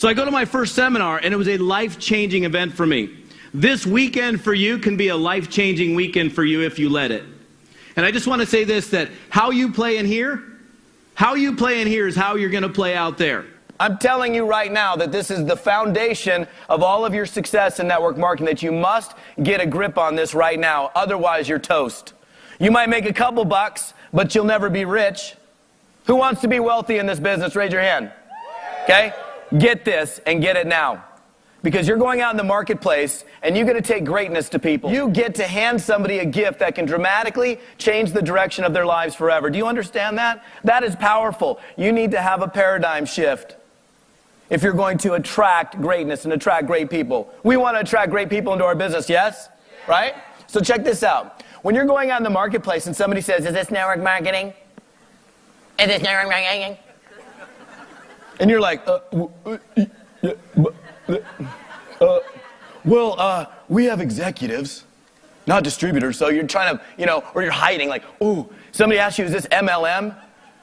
So I go to my first seminar, and it was a life-changing event for me. This weekend for you can be a life-changing weekend for you if you let it. And I just want to say this, that how you play in here is how you're going to play out there. I'm telling you right now that this is the foundation of all of your success in network marketing, that you must get a grip on this right now. Otherwise, you're toast. You might make a couple bucks, but you'll never be rich. Who wants to be wealthy in this business? Raise your hand. Okay? Get this and get it now. Because you're going out in the marketplace and you get to take greatness to people. You get to hand somebody a gift that can dramatically change the direction of their lives forever. Do you understand that? That is powerful. You need to have a paradigm shift if you're going to attract greatness and attract great people. We want to attract great people into our business, yes? Right? So check this out. When you're going out in the marketplace and somebody says, is this network marketing? Is this network marketing? And you're like, we have executives, not distributors. So you're trying to, or you're hiding like, ooh, somebody asks you, is this MLM?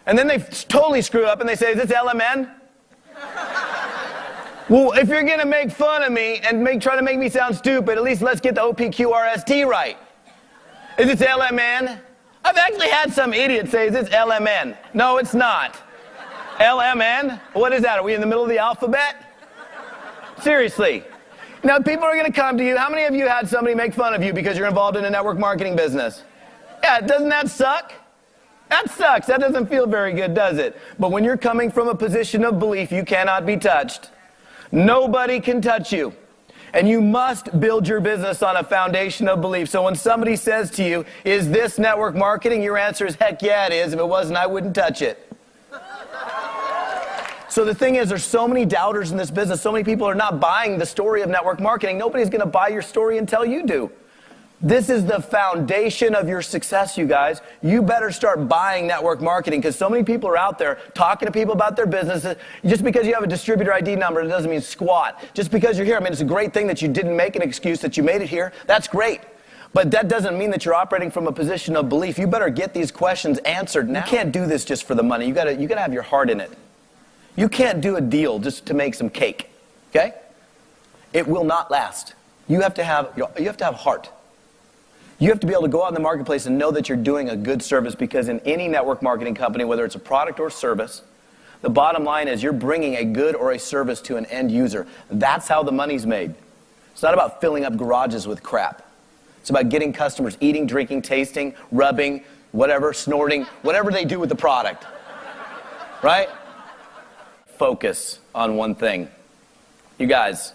And then they totally screw up and they say, is this LMN? Well, if you're going to make fun of me and try to make me sound stupid, at least let's get the OPQRST right. Is this LMN? I've actually had some idiot say, is this LMN? No, it's not. LMN? What is that? Are we in the middle of the alphabet? Seriously. Now, people are going to come to you. How many of you had somebody make fun of you because you're involved in a network marketing business? Yeah, doesn't that suck? That sucks. That doesn't feel very good, does it? But when you're coming from a position of belief, you cannot be touched. Nobody can touch you. And you must build your business on a foundation of belief. So when somebody says to you, is this network marketing? Your answer is, heck yeah, it is. If it wasn't, I wouldn't touch it. So the thing is, there's so many doubters in this business. So many people are not buying the story of network marketing. Nobody's going to buy your story until you do. This is the foundation of your success, you guys. You better start buying network marketing, because so many people are out there talking to people about their businesses. Just because you have a distributor ID number, it doesn't mean squat. Just because you're here, I mean, it's a great thing that you didn't make an excuse that you made it here. That's great. But that doesn't mean that you're operating from a position of belief. You better get these questions answered now. You can't do this just for the money. You gotta have your heart in it. You can't do a deal just to make some cake, okay? It will not last. You have to have heart. You have to be able to go out in the marketplace and know that you're doing a good service, because in any network marketing company, whether it's a product or service, the bottom line is you're bringing a good or a service to an end user. That's how the money's made. It's not about filling up garages with crap. It's about getting customers eating, drinking, tasting, rubbing, whatever, snorting, whatever they do with the product, right? Focus on one thing. You guys,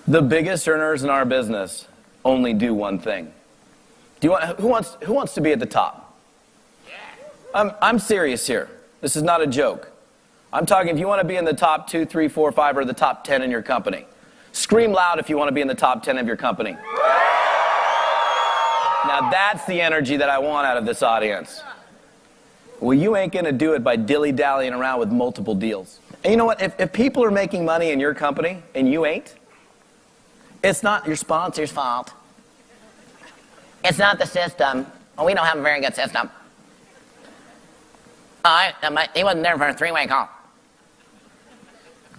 the biggest earners in our business only do one thing. Who wants to be at the top? I'm serious here. This is not a joke. I'm talking, if you want to be in the top 2, 3, 4, 5, or the top 10 in your company. Scream loud if you want to be in the top 10 of your company. Now that's the energy that I want out of this audience. Well, you ain't going to do it by dilly-dallying around with multiple deals. And you know what? If people are making money in your company and you ain't, it's not your sponsor's fault. It's not the system. Well, we don't have a very good system. He wasn't there for a three-way call.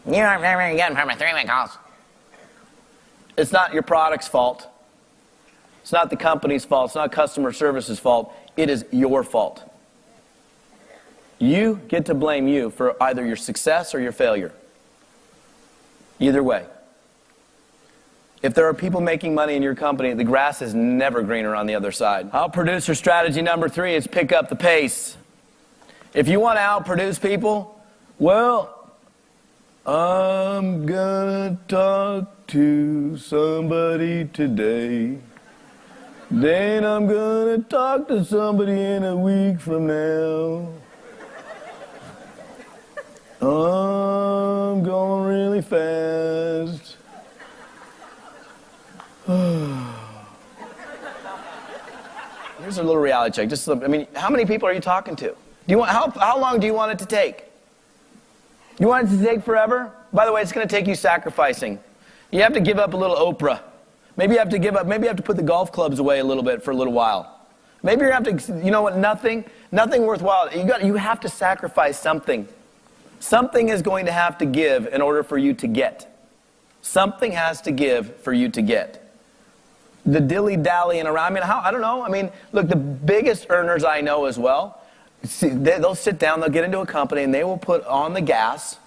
You aren't very good for my three-way calls. It's not your product's fault. It's not the company's fault. It's not customer service's fault. It is your fault. You get to blame you for either your success or your failure. Either way. If there are people making money in your company, the grass is never greener on the other side. Outproducer strategy number 3 is pick up the pace. If you want to outproduce people, well, I'm gonna talk to somebody today. Then I'm gonna talk to somebody in a week from now. I'm going really fast. Here's a little reality check. How many people are you talking to? How long do you want it to take? You want it to take forever? By the way, it's going to take you sacrificing. You have to give up a little Oprah. Maybe you have to give up. Maybe you have to put the golf clubs away a little bit for a little while. Maybe you have to. You know what? Nothing Nothing worthwhile. You have to sacrifice something. Something is going to have to give in order for you to get. Something has to give for you to get. The dilly-dallying around, I don't know. Look, the biggest earners I know as well, they'll sit down, they'll get into a company, and they will put on the gas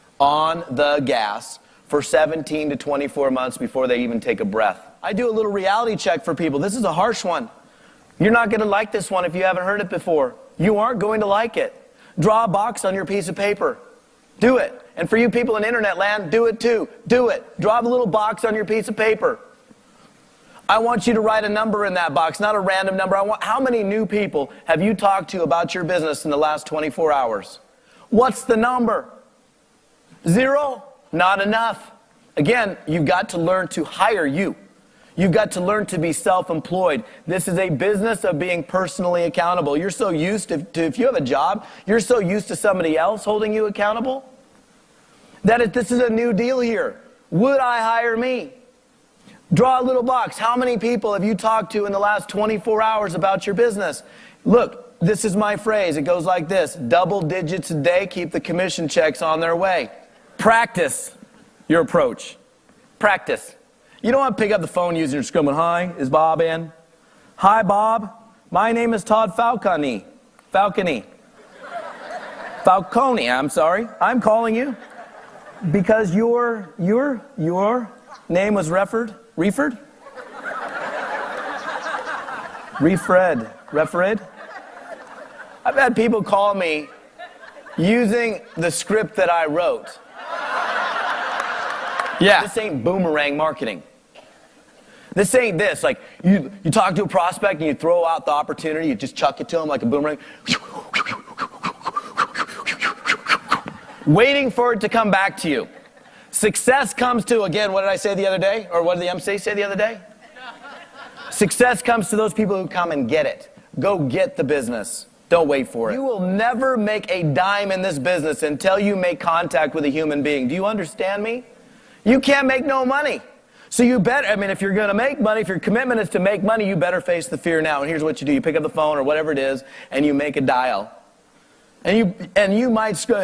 for 17 to 24 months before they even take a breath. I do a little reality check for people. This is a harsh one. You're not going to like this one if you haven't heard it before. You aren't going to like it. Draw a box on your piece of paper. Do it. And for you people in internet land, do it too. Do it. Draw a little box on your piece of paper. I want you to write a number in that box, not a random number. How many new people have you talked to about your business in the last 24 hours? What's the number? 0? Not enough. Again, you've got to learn to hire you. You've got to learn to be self-employed. This is a business of being personally accountable. You're so used to, if you have a job, you're so used to somebody else holding you accountable this is a new deal here. Would I hire me? Draw a little box. How many people have you talked to in the last 24 hours about your business? Look, this is my phrase. It goes like this. Double digits a day keep the commission checks on their way. Practice your approach. Practice. You don't want to pick up the phone using your scrum. Hi, is Bob in? Hi, Bob. My name is Todd Falcone. Falcone, I'm sorry. I'm calling you because your name was referred? Referred? I've had people call me using the script that I wrote. Yeah. This ain't boomerang marketing. This ain't this. Like, you talk to a prospect and you throw out the opportunity, you just chuck it to them like a boomerang. Waiting for it to come back to you. Success comes to, again, what did I say the other day? Or what did the MC say the other day? Success comes to those people who come and get it. Go get the business. Don't wait for it. You will never make a dime in this business until you make contact with a human being. Do you understand me? You can't make no money. So you better, if you're going to make money, if your commitment is to make money, you better face the fear now. And here's what you do. You pick up the phone or whatever it is, and you make a dial. And you might click.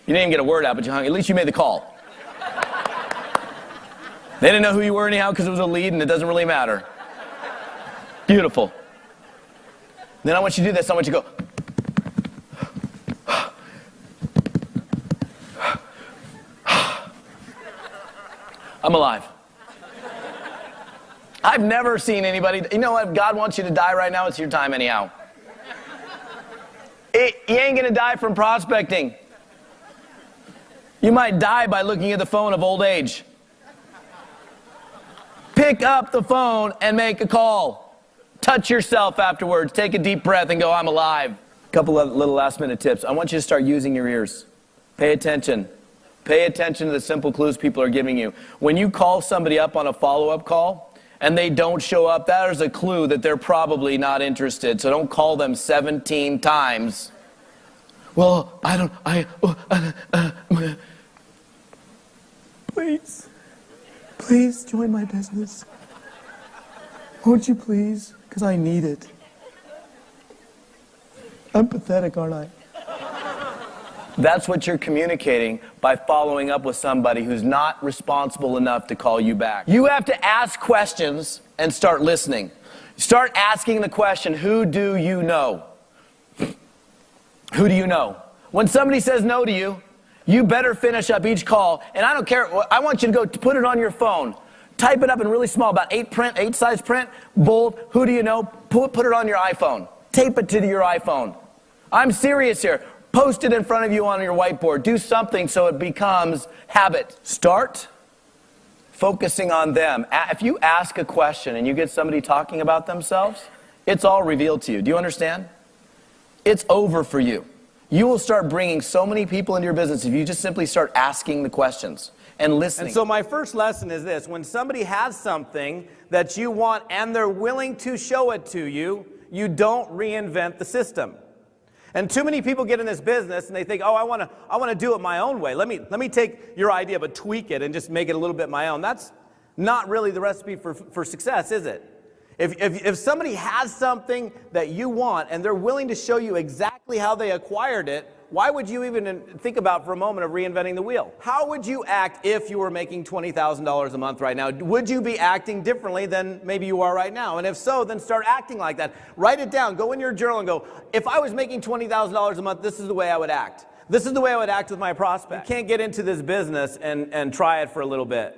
You didn't even get a word out, but you hung. At least you made the call. They didn't know who you were anyhow because it was a lead, and it doesn't really matter. Beautiful. Then I want you to do this. I want you to go. I'm alive. I've never seen anybody. You know what? God wants you to die right now. It's your time anyhow. You ain't going to die from prospecting. You might die by looking at the phone of old age. Pick up the phone and make a call. Touch yourself afterwards. Take a deep breath and go, I'm alive. A couple of little last minute tips. I want you to start using your ears. Pay attention. Pay attention to the simple clues people are giving you. When you call somebody up on a follow-up call and they don't show up, that is a clue that they're probably not interested. So don't call them 17 times. Well, Please join my business. Won't you please? Because I need it. I'm pathetic, aren't I? That's what you're communicating by following up with somebody who's not responsible enough to call you back. You have to ask questions and start listening. Start asking the question, who do you know? Who do you know? When somebody says no to you, you better finish up each call. And I don't care. I want you to go put it on your phone. Type it up in really small, about 8 size print, bold. Who do you know? Put it on your iPhone. Tape it to your iPhone. I'm serious here. Post it in front of you on your whiteboard. Do something so it becomes habit. Start focusing on them. If you ask a question and you get somebody talking about themselves, it's all revealed to you. Do you understand? It's over for you. You will start bringing so many people into your business if you just simply start asking the questions and listening. And so my first lesson is this. When somebody has something that you want and they're willing to show it to you, you don't reinvent the system. And too many people get in this business and they think, oh, I want to do it my own way. Let me take your idea but tweak it and just make it a little bit my own. That's not really the recipe for success, is it? If somebody has something that you want and they're willing to show you exactly how they acquired it, why would you even think about for a moment of reinventing the wheel? How would you act if you were making $20,000 a month right now? Would you be acting differently than maybe you are right now? And if so, then start acting like that. Write it down. Go in your journal and go, if I was making $20,000 a month, this is the way I would act. This is the way I would act with my prospect. You can't get into this business and try it for a little bit.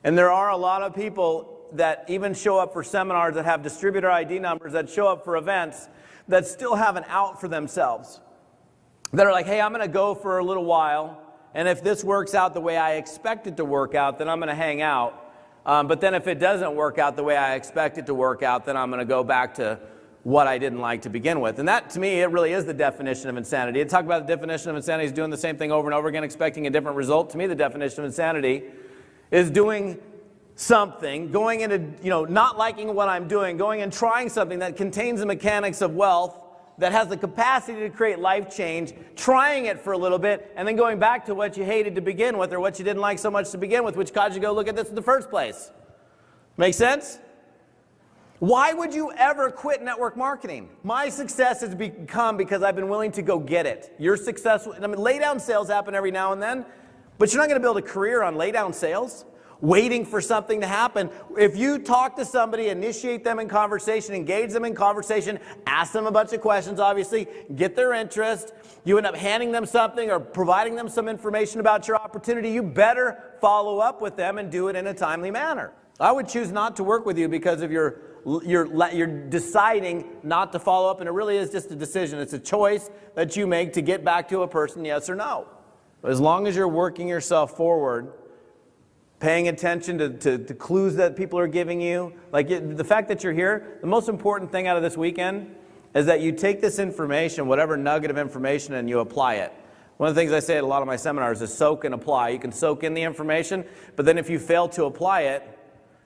And there are a lot of people that even show up for seminars that have distributor ID numbers, that show up for events, that still have an out for themselves. That are like, hey, I'm going to go for a little while, and if this works out the way I expect it to work out, then I'm going to hang out. But then if it doesn't work out the way I expect it to work out, then I'm going to go back to what I didn't like to begin with. And that, to me, it really is the definition of insanity. To talk about the definition of insanity is doing the same thing over and over again, expecting a different result. To me, the definition of insanity is doing something, going into, not liking what I'm doing, going and trying something that contains the mechanics of wealth, that has the capacity to create life change, trying it for a little bit, and then going back to what you hated to begin with or what you didn't like so much to begin with, which caused you to go look at this in the first place. Make sense? Why would you ever quit network marketing? My success has become because I've been willing to go get it. Your success, lay down sales happen every now and then, but you're not going to build a career on lay down sales. Waiting for something to happen. If you talk to somebody, initiate them in conversation, engage them in conversation, ask them a bunch of questions, obviously, get their interest, you end up handing them something or providing them some information about your opportunity, you better follow up with them and do it in a timely manner. I would choose not to work with you because of you're deciding not to follow up, and it really is just a decision. It's a choice that you make to get back to a person, yes or no. But as long as you're working yourself forward, paying attention to clues that people are giving you. The fact that you're here, the most important thing out of this weekend is that you take this information, whatever nugget of information, and you apply it. One of the things I say at a lot of my seminars is soak and apply. You can soak in the information, but then if you fail to apply it,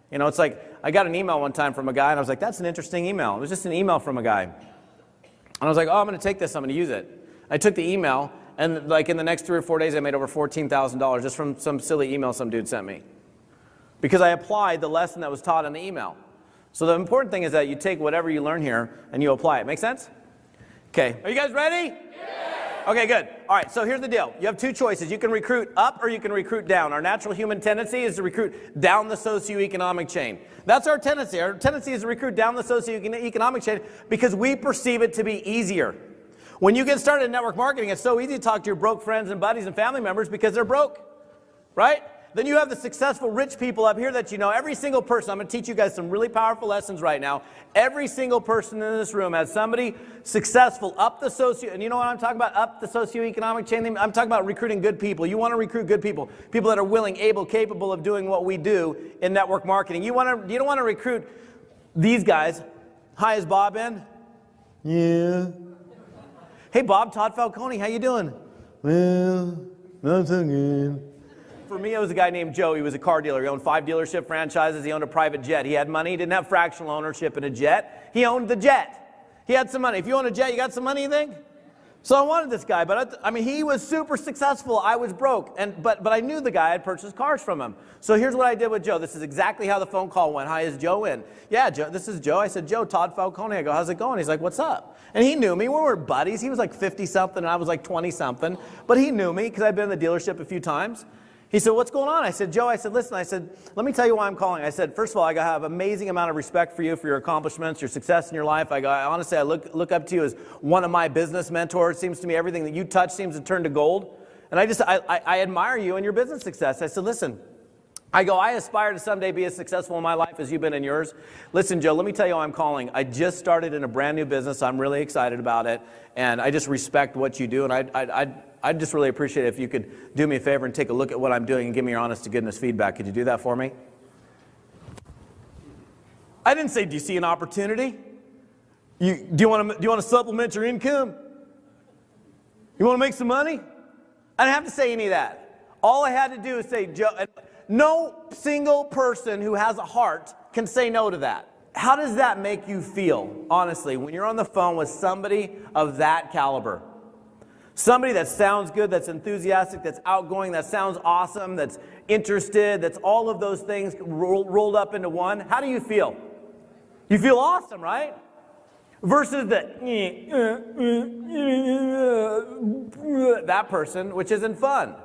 it's like, I got an email one time from a guy, and I was like, that's an interesting email. It was just an email from a guy. And I was like, oh, I'm going to take this, I'm going to use it. I took the email, and in the next 3 or 4 days, I made over $14,000 just from some silly email some dude sent me. Because I applied the lesson that was taught in the email. So the important thing is that you take whatever you learn here and you apply it. Make sense? Okay. Are you guys ready? Yeah. Okay, good. All right, so here's the deal. You have two choices. You can recruit up or you can recruit down. Our natural human tendency is to recruit down the socioeconomic chain. That's our tendency. Our tendency is to recruit down the socioeconomic chain because we perceive it to be easier. When you get started in network marketing, it's so easy to talk to your broke friends and buddies and family members because they're broke, right? Then you have the successful rich people up here that you know. Every single person, I'm going to teach you guys some really powerful lessons right now. Every single person in this room has somebody successful up the and you know what I'm talking about, up the socioeconomic chain? I'm talking about recruiting good people. You want to recruit good people, people that are willing, able, capable of doing what we do in network marketing. You don't want to recruit these guys. Hi, is Bob in? Yeah. Hey, Bob, Todd Falcone, how you doing? Well, not so good. For me, it was a guy named Joe. He was a car dealer. He owned 5 dealership franchises. He owned a private jet. He had money. He didn't have fractional ownership in a jet. He owned the jet. He had some money. If you own a jet, you got some money, you think? So I wanted this guy, but he was super successful. I was broke, but I knew the guy. I'd purchased cars from him. So here's what I did with Joe. This is exactly how the phone call went. Hi, is Joe in? Yeah, Joe. This is Joe. I said, Joe, Todd Falcone. I go, how's it going? He's like, what's up? And he knew me. We were buddies. He was like 50-something, and I was like 20-something. But he knew me because I'd been in the dealership a few times. He said, what's going on? I said, Joe, listen, let me tell you why I'm calling. I said, first of all, I have amazing amount of respect for you, for your accomplishments, your success in your life. Honestly, I look up to you as one of my business mentors. It seems to me everything that you touch seems to turn to gold. And I admire you and your business success. I said, listen, I aspire to someday be as successful in my life as you've been in yours. Listen, Joe, let me tell you why I'm calling. I just started in a brand new business. I'm really excited about it. And I just respect what you do. And I'd just really appreciate it if you could do me a favor and take a look at what I'm doing and give me your honest to goodness feedback. Could you do that for me? I didn't say, do you see an opportunity? Do you want to supplement your income? You want to make some money? I didn't have to say any of that. All I had to do is say, Joe, no single person who has a heart can say no to that. How does that make you feel, honestly, when you're on the phone with somebody of that caliber? Somebody that sounds good, that's enthusiastic, that's outgoing, that sounds awesome, that's interested, that's all of those things rolled up into one. How do you feel? You feel awesome, right? Versus that person, which isn't fun.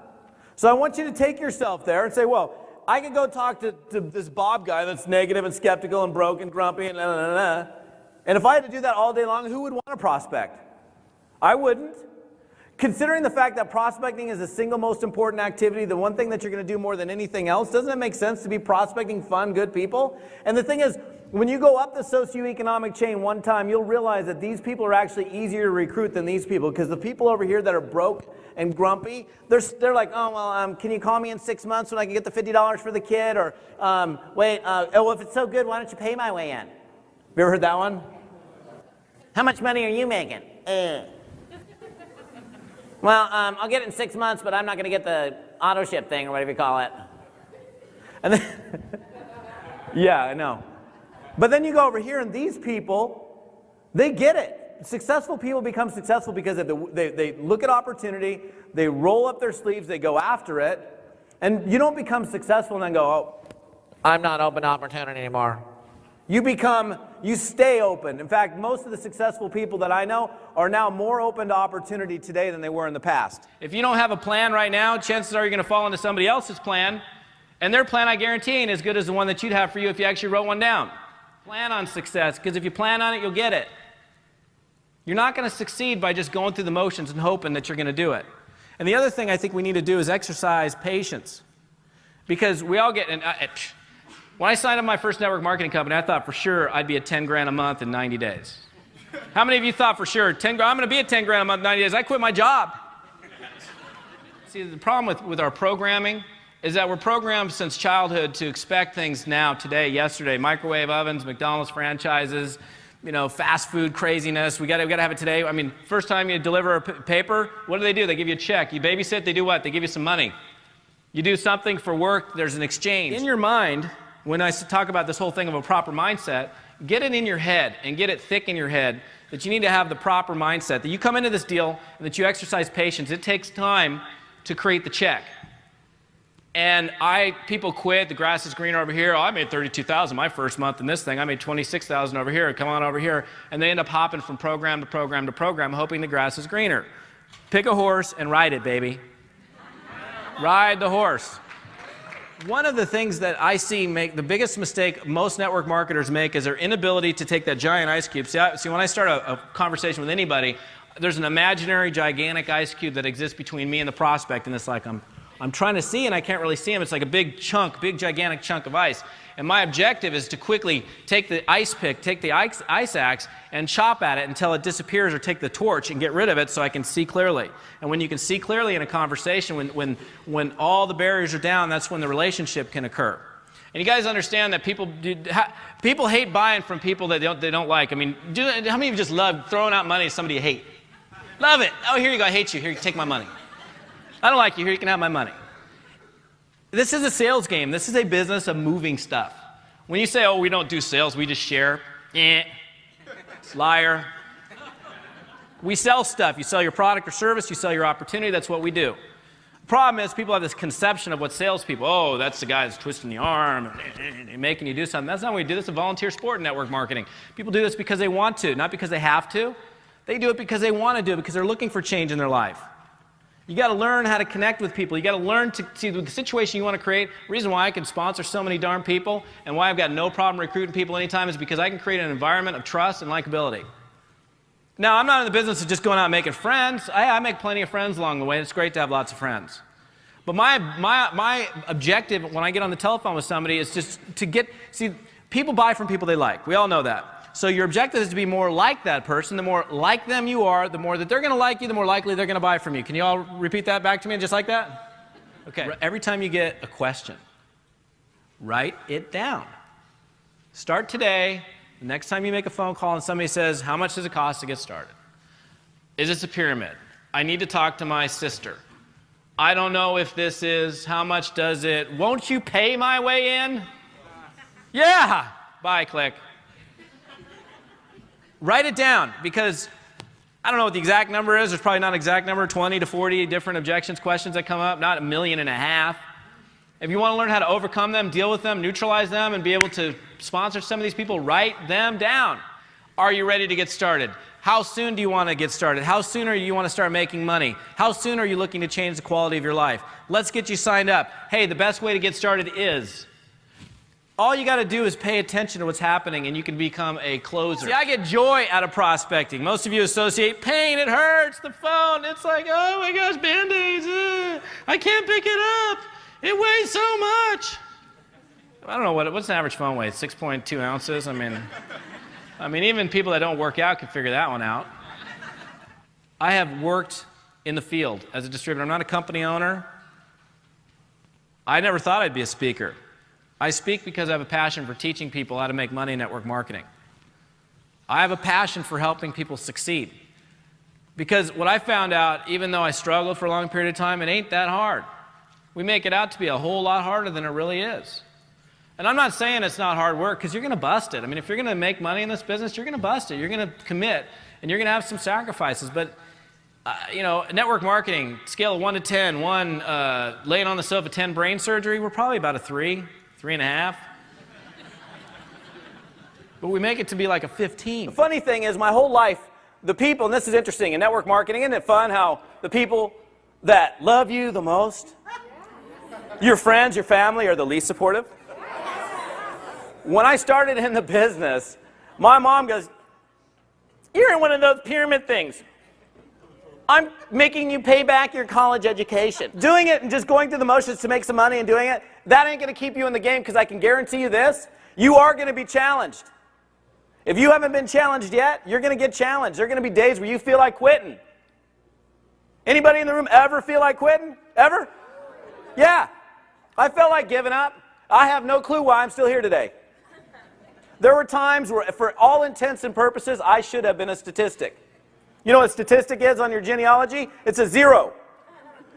So I want you to take yourself there and say, well, I can go talk to this Bob guy that's negative and skeptical and broke and grumpy and and if I had to do that all day long, who would want to prospect? I wouldn't. Considering the fact that prospecting is the single most important activity, the one thing that you're going to do more than anything else, doesn't it make sense to be prospecting fun, good people? And the thing is, when you go up the socioeconomic chain one time, you'll realize that these people are actually easier to recruit than these people, because the people over here that are broke and grumpy, they're like, oh, well, can you call me in 6 months when I can get the $50 for the kid? Or, if it's so good, why don't you pay my way in? Have you ever heard that one? How much money are you making? Well, I'll get it in 6 months, but I'm not going to get the auto ship thing or whatever you call it. And then, yeah, I know. But then you go over here, and these people, they get it. Successful people become successful because they look at opportunity, they roll up their sleeves, they go after it, and you don't become successful and then go, oh, I'm not open to opportunity anymore. You stay open. In fact, most of the successful people that I know are now more open to opportunity today than they were in the past. If you don't have a plan right now, chances are you're going to fall into somebody else's plan, and their plan, I guarantee, ain't as good as the one that you'd have for you if you actually wrote one down. Plan on success, because if you plan on it, you'll get it. You're not going to succeed by just going through the motions and hoping that you're going to do it. And the other thing I think we need to do is exercise patience. Because we all get, when I signed up my first network marketing company, I thought for sure I'd be at 10 grand a month in 90 days. How many of you thought for sure, I'm going to be at 10 grand a month in 90 days? I quit my job. See, the problem with our programming is that we're programmed since childhood to expect things now, today, yesterday. Microwave ovens, McDonald's franchises, fast food craziness. We got to have it today. I mean, first time you deliver a paper, what do? They give you a check. You babysit, they do what? They give you some money. You do something for work, there's an exchange. In your mind, when I talk about this whole thing of a proper mindset, get it in your head and get it thick in your head that you need to have the proper mindset, that you come into this deal and that you exercise patience. It takes time to create the check. And people quit, the grass is greener over here. Oh, I made $32,000 my first month in this thing. I made $26,000 over here. Come on over here. And they end up hopping from program to program to program, hoping the grass is greener. Pick a horse and ride it, baby. Ride the horse. One of the things that I see the biggest mistake most network marketers make is their inability to take that giant ice cube. See, when I start a conversation with anybody, there's an imaginary gigantic ice cube that exists between me and the prospect, and it's like I'm trying to see and I can't really see him. It's like a big gigantic chunk of ice. And my objective is to quickly take the ice pick, take the ice axe, and chop at it until it disappears, or take the torch and get rid of it so I can see clearly. And when you can see clearly in a conversation, when all the barriers are down, that's when the relationship can occur. And you guys understand that people hate buying from people that they don't like. I mean, how many of you just love throwing out money to somebody you hate? Love it. Oh, here you go. I hate you. Here, take my money. I don't like you. Here, you can have my money. This is a sales game. This is a business of moving stuff. When you say, oh, we don't do sales, we just share, liar. We sell stuff. You sell your product or service, you sell your opportunity, that's what we do. The problem is people have this conception of what salespeople, oh, that's the guy that's twisting the arm and making you do something. That's not what we do. This is a volunteer sport in network marketing. People do this because they want to, not because they have to. They do it because they want to do it, because they're looking for change in their life. You got to learn how to connect with people. You got to learn to see the situation you want to create. The reason why I can sponsor so many darn people and why I've got no problem recruiting people anytime is because I can create an environment of trust and likability. Now, I'm not in the business of just going out and making friends. I make plenty of friends along the way. It's great to have lots of friends. But my objective when I get on the telephone with somebody is just to see, people buy from people they like. We all know that. So your objective is to be more like that person. The more like them you are, the more that they're going to like you, the more likely they're going to buy from you. Can you all repeat that back to me just like that? Okay. Every time you get a question, write it down. Start today. The next time you make a phone call and somebody says, how much does it cost to get started? Is this a pyramid? I need to talk to my sister. I don't know if this is, how much does it, won't you pay my way in? Yeah. Bye, click. Write it down, because I don't know what the exact number is. There's probably not an exact number, 20 to 40 different objections, questions that come up, not 1.5 million. If you want to learn how to overcome them, deal with them, neutralize them, and be able to sponsor some of these people, write them down. Are you ready to get started? How soon do you want to get started? How soon do you want to start making money? How soon are you looking to change the quality of your life? Let's get you signed up. Hey, the best way to get started is... all you got to do is pay attention to what's happening, and you can become a closer. See, I get joy out of prospecting. Most of you associate pain. It hurts. The phone. It's like, oh my gosh, Band-Aids. I can't pick it up. It weighs so much. I don't know what's an average phone weigh. 6.2 ounces. I mean, even people that don't work out can figure that one out. I have worked in the field as a distributor. I'm not a company owner. I never thought I'd be a speaker. I speak because I have a passion for teaching people how to make money in network marketing. I have a passion for helping people succeed. Because what I found out, even though I struggled for a long period of time, it ain't that hard. We make it out to be a whole lot harder than it really is. And I'm not saying it's not hard work, because you're going to bust it. I mean, if you're going to make money in this business, you're going to bust it. You're going to commit, and you're going to have some sacrifices. But, you know, network marketing, scale of 1 to 10, 1 laying on the sofa, 10 brain surgery, we're probably about a 3. 3.5. But we make it to be like a 15. The funny thing is, my whole life, the people, and this is interesting, in network marketing, isn't it fun how the people that love you the most, your friends, your family, are the least supportive? When I started in the business, my mom goes, you're in one of those pyramid things. I'm making you pay back your college education. Doing it and just going through the motions to make some money and doing it, that ain't going to keep you in the game, because I can guarantee you this, you are going to be challenged. If you haven't been challenged yet, you're going to get challenged. There are going to be days where you feel like quitting. Anybody in the room ever feel like quitting? Ever? Yeah. I felt like giving up. I have no clue why I'm still here today. There were times where, for all intents and purposes, I should have been a statistic. You know what a statistic is on your genealogy? It's a 0.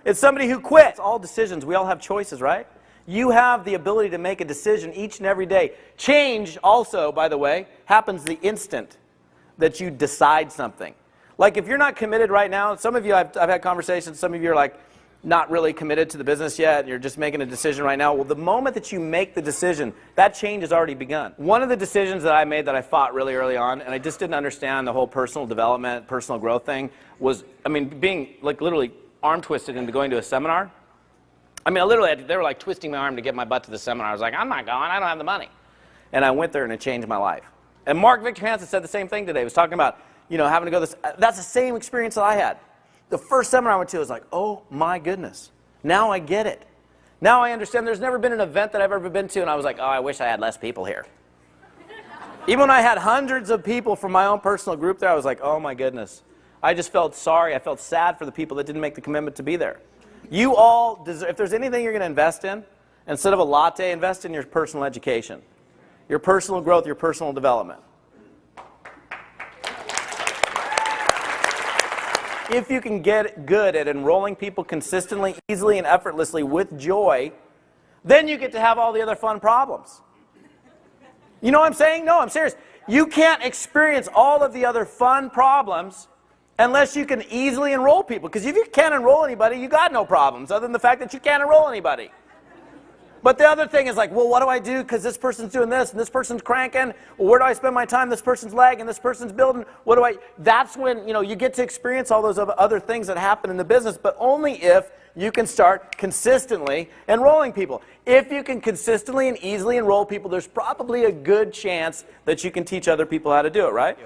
It's somebody who quits. All decisions, we all have choices, right? You have the ability to make a decision each and every day. Change also, by the way, happens the instant that you decide something. Like if you're not committed right now, some of you, I've had conversations, some of you are like not really committed to the business yet, and you're just making a decision right now. Well, the moment that you make the decision, that change has already begun. One of the decisions that I made that I fought really early on, and I just didn't understand the whole personal development, personal growth thing, was, I mean, being like literally arm twisted into going to a seminar. I mean, they were like twisting my arm to get my butt to the seminar. I was like, I'm not going, I don't have the money. And I went there and it changed my life. And Mark Victor Hansen said the same thing today. He was talking about, you know, having to go this, that's the same experience that I had. The first seminar I went to, I was like, oh my goodness, now I get it. Now I understand. There's never been an event that I've ever been to and I was like, oh, I wish I had less people here. Even when I had hundreds of people from my own personal group there, I was like, oh my goodness. I just felt sorry. I felt sad for the people that didn't make the commitment to be there. You all deserve, if there's anything you're going to invest in, instead of a latte, invest in your personal education, your personal growth, your personal development. If you can get good at enrolling people consistently, easily, and effortlessly with joy, then you get to have all the other fun problems. You know what I'm saying? No, I'm serious. You can't experience all of the other fun problems unless you can easily enroll people. Because if you can't enroll anybody, you got no problems, other than the fact that you can't enroll anybody. But the other thing is like, well, what do I do? Because this person's doing this, and this person's cranking. Well, where do I spend my time? This person's lagging, this person's building. What do I? That's when, you know, you get to experience all those other things that happen in the business, but only if you can start consistently enrolling people. If you can consistently and easily enroll people, there's probably a good chance that you can teach other people how to do it, right?